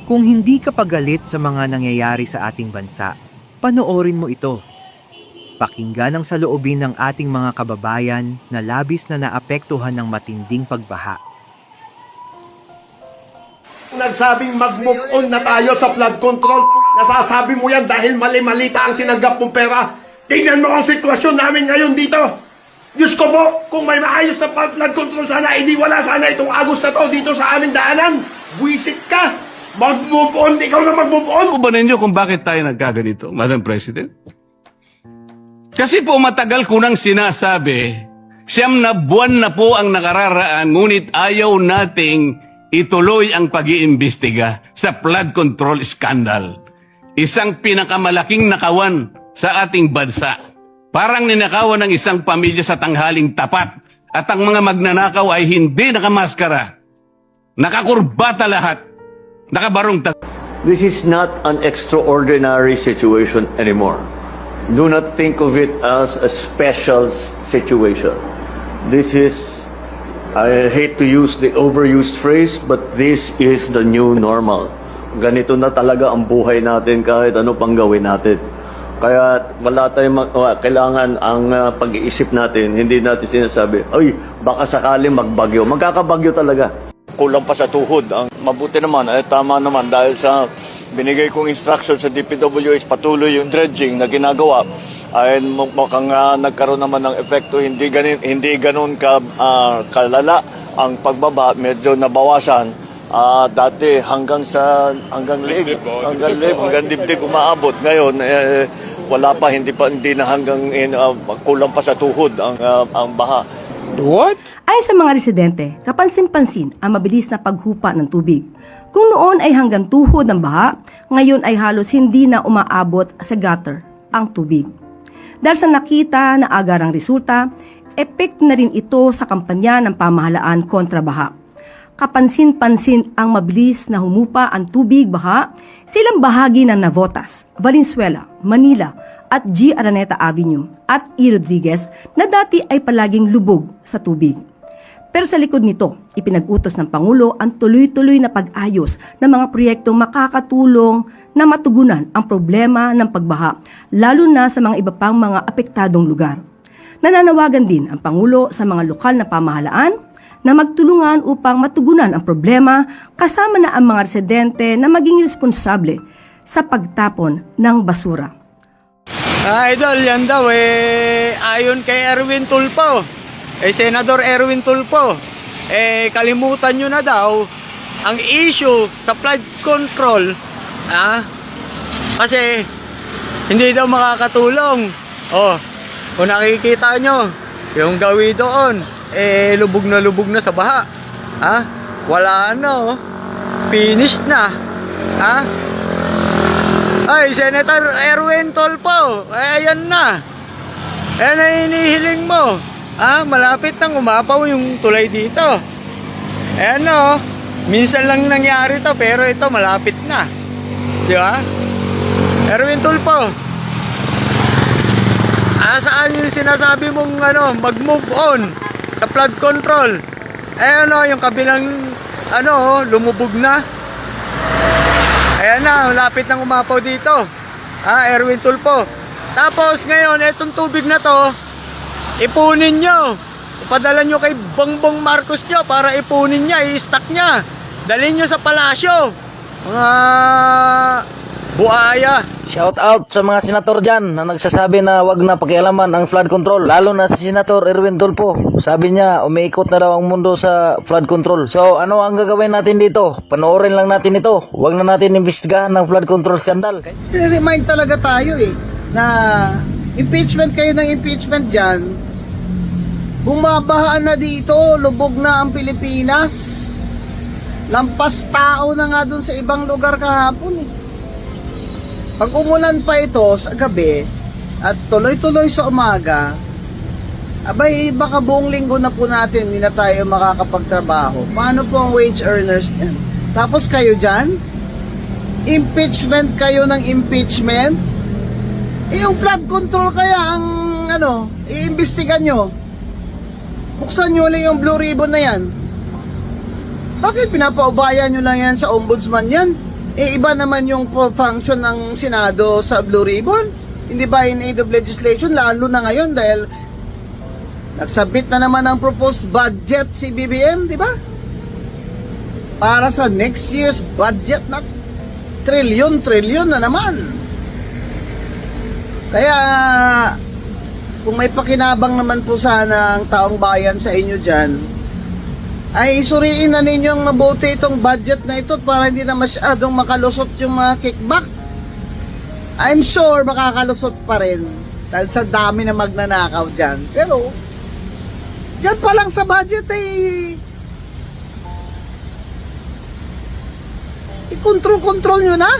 Kung hindi ka pagalit sa mga nangyayari sa ating bansa, panoorin mo ito. Pakinggan ang saloobin ng ating mga kababayan na labis na naapektuhan ng matinding pagbaha. Nagsabing mag-move on na tayo sa flood control. Nasasabi mo yan dahil mali-malita ang tinanggap mong pera. Tingnan mo ang sitwasyon namin ngayon dito. Diyos ko po, kung may maayos na flood control sana, hindi wala sana itong Agos na to dito sa aming daanan. Buisit ka. Mag-move on, ikaw na mag-move on. Ano ba ninyo kung bakit tayo nagkaganito, Madam President? Kasi po matagal ko nang sinasabi, 9 na buwan na po ang nakararaan, ngunit ayaw nating ituloy ang pag-iimbestiga sa flood control scandal. Isang pinakamalaking nakawan sa ating bansa. Parang ninakawan ng isang pamilya sa tanghaling tapat at ang mga magnanakaw ay hindi nakamaskara. Nakakurbata lahat. Nakabarong This is not an extraordinary situation anymore. Do not think of it as a special situation. This is, I hate to use the overused phrase, but this is the new normal. Ganito na talaga ang buhay natin kahit ano pang gawin natin. Kaya wala tayong kailangan ang pag-iisip natin, hindi natin sinasabi, ay, baka sakaling magbagyo. Magkakabagyo talaga. Kulang pa sa tuhod. Ang mabuti naman, ay tama naman dahil sa binigay kong instruction sa DPWH patuloy yung dredging na ginagawa ay mukhang nagkaroon naman ng epekto, hindi ganun kalala ang pagbaba, medyo nabawasan. Dati hanggang liig, hanggang dibdib umaabot. Ngayon wala pa, hindi na hanggang kulang pa sa tuhod ang baha. What? Ayon sa mga residente, kapansin-pansin ang mabilis na paghupa ng tubig. Kung noon ay hanggang tuhod ng baha, ngayon ay halos hindi na umaabot sa gutter ang tubig. Dahil sa nakita na agarang resulta, epekto na rin ito sa kampanya ng pamahalaan kontra baha. Kapansin-pansin ang mabilis na humupa ang tubig baha sa ilang bahagi ng Navotas, Valenzuela, Manila at G. Araneta Avenue at E. Rodriguez na dati ay palaging lubog sa tubig. Pero sa likod nito, ipinag-utos ng Pangulo ang tuloy-tuloy na pag-ayos ng mga proyektong makakatulong na matugunan ang problema ng pagbaha, lalo na sa mga iba pang mga apektadong lugar. Nananawagan din ang Pangulo sa mga lokal na pamahalaan na magtulungan upang matugunan ang problema kasama na ang mga residente na maging responsable sa pagtapon ng basura. Idol, yan daw ayon kay Erwin Tulfo, Senador Erwin Tulfo, kalimutan nyo na daw ang issue sa flood control, kasi hindi daw makakatulong. Kung nakikita nyo, yung gawi doon, lubog na sa baha. Wala na, finished na. Ay, Senator Erwin Tulfo, ayan na. Ayan na hinihiling mo. Malapit nang umapaw yung tulay dito. Ayan na, minsan lang nangyari to, pero ito malapit na. Di ba? Erwin Tulfo, saan yung sinasabi mong mag-move on sa flood control? Ayan o, yung kabilang lumubog na. Ayan na, lapit nang umapaw dito. Erwin Tulfo. Tapos ngayon, etong tubig na to, ipunin nyo. Ipadala nyo kay Bongbong Marcos nyo para ipunin niya, i-stack niya. Dalhin nyo sa palasyo. Mga buaya. Shout out sa mga senator dyan na nagsasabi na wag na pakialaman ang flood control. Lalo na si Senator Erwin Tulfo. Sabi niya, umiikot na daw ang mundo sa flood control. So, ano ang gagawin natin dito? Panoorin lang natin ito. Wag na natin imbestigahan ng flood control scandal. Remind talaga tayo na impeachment kayo ng impeachment dyan. Bumabahaan na dito, lubog na ang Pilipinas. Lampas tao na nga dun sa ibang lugar kahapon Pag umulan pa ito sa gabi at tuloy-tuloy sa umaga, abay baka buong linggo na po natin hindi na tayo makakapagtrabaho. Paano po ang wage earners yan? Tapos kayo dyan, impeachment kayo ng impeachment. Yung flood control kaya ang iimbestigan nyo. Buksan nyo lang yung blue ribbon na yan. Bakit pinapaubayan nyo lang yan sa ombudsman yan? Iba naman yung function ng Senado sa Blue Ribbon. Hindi ba in aid of legislation, lalo na ngayon dahil nagsabit na naman ang proposed budget si BBM, di ba? Para sa next year's budget na trilyon na naman. Kaya kung may pakinabang naman po sana ang taong bayan sa inyo dyan, ay suriin na ninyong mabuti itong budget na ito para hindi na masyadong makalusot yung mga kickback. I'm sure makakalusot pa rin dahil sa dami na magnanakaw dyan. Pero dyan pa lang sa budget ay i-control nyo na.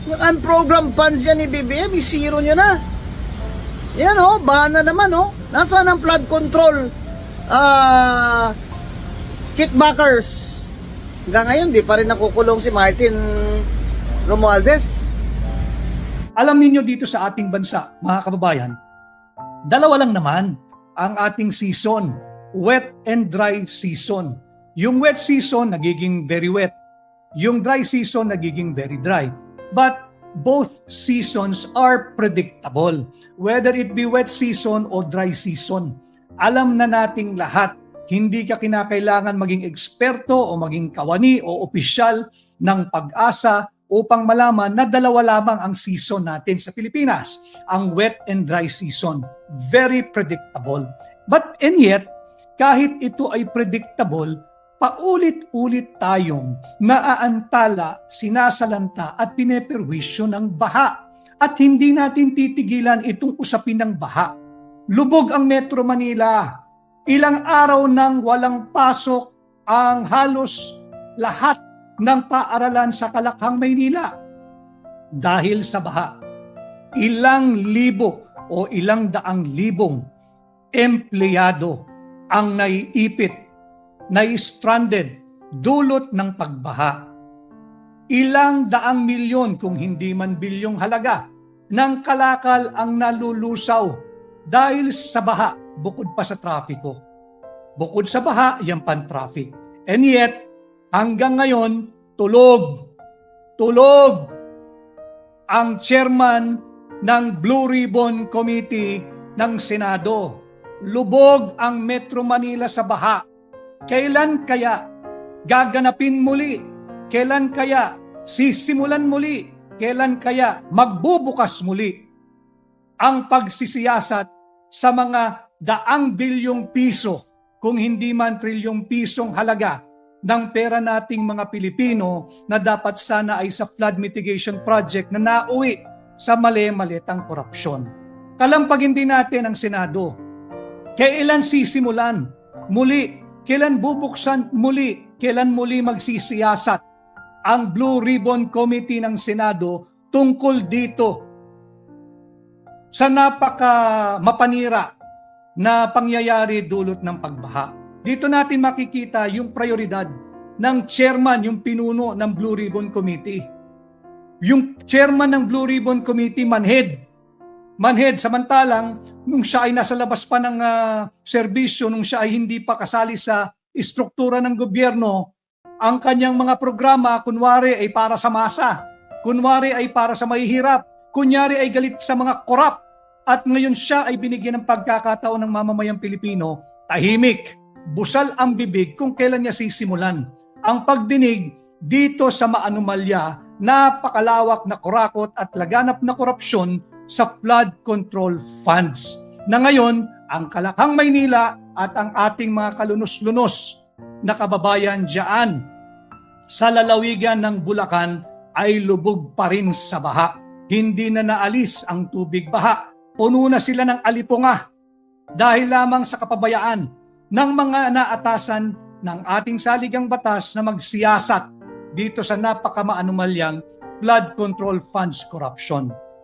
Yung unprogrammed funds dyan ni BBM, i-zero nyo na. Yan o, bahan na naman o. Nasaan ang flood control? Kickbackers. Hanggang ngayon, di pa rin nakukulong si Martin Romualdez. Alam ninyo dito sa ating bansa, mga kababayan, dalawa lang naman ang ating season, wet and dry season. Yung wet season nagiging very wet, yung dry season nagiging very dry. But both seasons are predictable, whether it be wet season o dry season. Alam na nating lahat, hindi ka kinakailangan maging eksperto o maging kawani o opisyal ng Pag-asa upang malaman na dalawa lamang ang season natin sa Pilipinas, ang wet and dry season. Very predictable. But and yet, kahit ito ay predictable, paulit-ulit tayong naaantala, sinasalanta at pineperwisyo ng baha. At hindi natin titigilan itong usapin ng baha. Lubog ang Metro Manila. Ilang araw nang walang pasok ang halos lahat ng paaralan sa Kalakhang, Maynila dahil sa baha. Ilang libo o ilang daang libong empleyado ang naiipit, nai-stranded dulot ng pagbaha. Ilang daang milyon kung hindi man bilyong halaga ng kalakal ang nalulusaw dahil sa baha bukod pa sa trapiko. Bukod sa baha, yan pan-traffic. And yet, hanggang ngayon, tulog ang chairman ng Blue Ribbon Committee ng Senado. Lubog ang Metro Manila sa baha. Kailan kaya gaganapin muli? Kailan kaya sisimulan muli? Kailan kaya magbubukas muli ang pagsisiyasat sa mga daang bilyong piso, kung hindi man trilyong pisong halaga ng pera nating mga Pilipino na dapat sana ay sa flood mitigation project na nauwi sa mali-malitang korupsyon. Kalampagin din natin ang Senado. Kailan sisimulan muli? Kailan bubuksan muli? Kailan muli magsisiyasat ang Blue Ribbon Committee ng Senado tungkol dito sa napaka mapanira na pangyayari dulot ng pagbaha? Dito natin makikita yung prioridad ng chairman, yung pinuno ng Blue Ribbon Committee. Yung chairman ng Blue Ribbon Committee, manhead, samantalang nung siya ay nasa labas pa ng serbisyo, nung siya ay hindi pa kasali sa istruktura ng gobyerno, ang kanyang mga programa, kunwari ay para sa masa, kunwari ay para sa mahihirap, kunyari ay galit sa mga korap, at ngayon siya ay binigyan ng pagkakataon ng mamamayang Pilipino, tahimik, busal ang bibig kung kailan niya sisimulan ang pagdinig dito sa maanumalya, napakalawak na kurakot at laganap na korupsyon sa flood control funds. Na ngayon, ang Kalakhang, Maynila at ang ating mga kalunos-lunos na kababayan dyan sa lalawigan ng Bulacan ay lubog pa rin sa baha. Hindi na naalis ang tubig baha. Puno na sila ng alipunga dahil lamang sa kapabayaan ng mga naatasan ng ating saligang batas na magsiyasat dito sa napakamaanumalyang flood control funds corruption.